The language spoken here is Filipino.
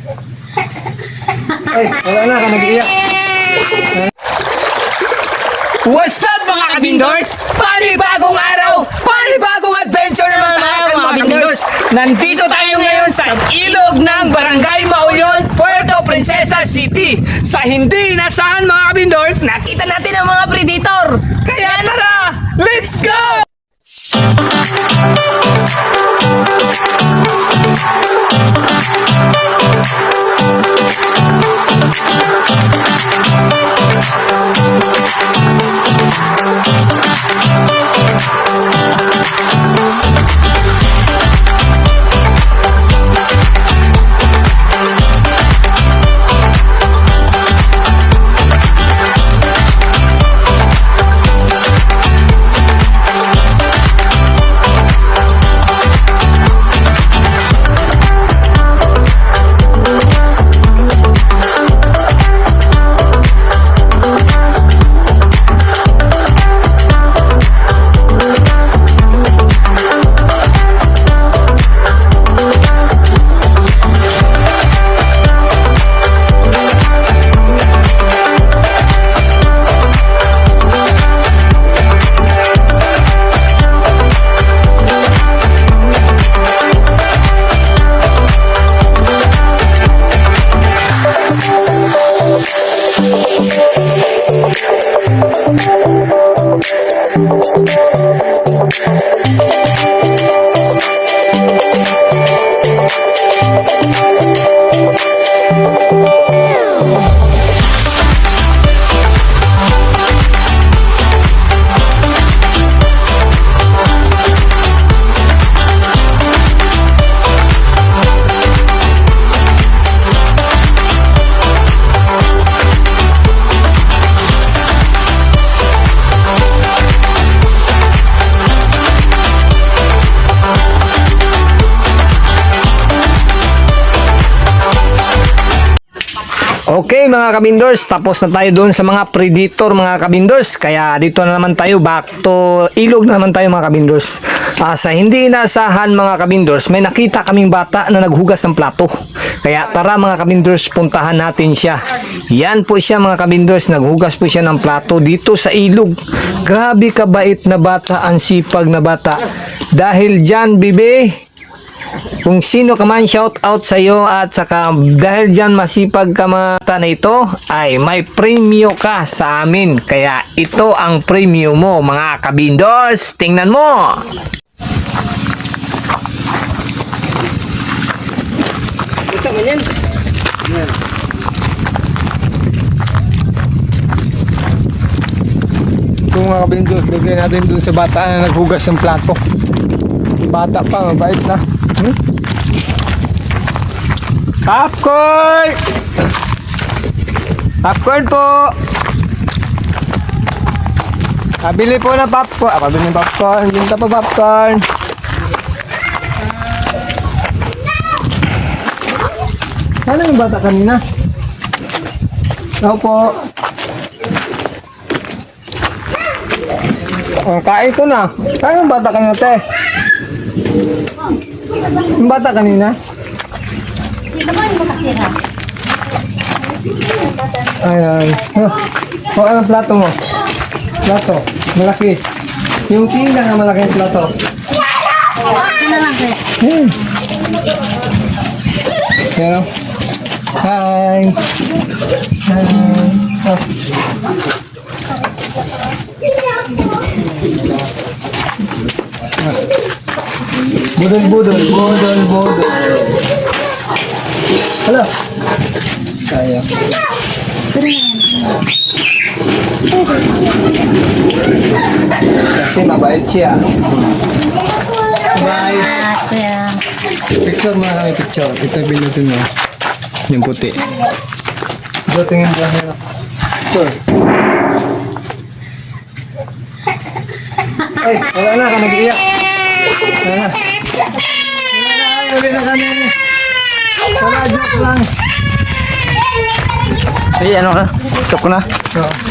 Ay, wala na ka nag-iyak. What's up mga kabindors? Panibagong araw! Panibagong adventure naman mga kabindors! Nandito tayo ngayon sa ilog ng Barangay Mauyon, Puerto Princesa City. Sa hindi inasahan mga kabindors, nakita natin ang mga predator. Kaya tara, let's go! Okay mga kabindors, tapos na tayo doon sa mga predator mga kabindors. Kaya dito na naman tayo, back to ilog na naman tayo mga kabindors. Sa hindi inasahan mga kabindors, may nakita kaming bata na naghugas ng plato. Kaya tara mga kabindors, puntahan natin siya. Yan po siya mga kabindors, naghugas po siya ng plato dito sa ilog. Grabe kabait na bata, ang sipag na bata. Dahil dyan bibi, kung sino ka man, shout out sa iyo, at saka dahil dyan masipag ka mata na ito, ay may premyo ka sa amin. Kaya ito ang premyo mo mga kabindors, tingnan mo. Gusto mo yan? Yan. Ito mga kabindors, bigyan natin dun sa bata na naghugas ng plato. Bata pa, mabait na. Popcorn! Popcorn po! Pabili po ng popcorn. Pabili ng popcorn. Binta pa popcorn. Ano yung bata kanina? Ako po. Kain ko na. Saan yung bata kanina, te? Yung bata kanina? Ayan. O, anong plato mo? Plato. Malaki. Yung pinggan na malaking plato. Pero, hi. Hi. Oh. Budol. Halo. Saya. Kasi mabait siya. Bye. Picture muna kami, picture. Ito binutin mo. Yung puti. Ito tingin mo. Picture. Ay, wala na ka nag-iyak. Wala na. Wala na kami. Wala, joke lang. Ay, ano na? Stop ko na. Oo.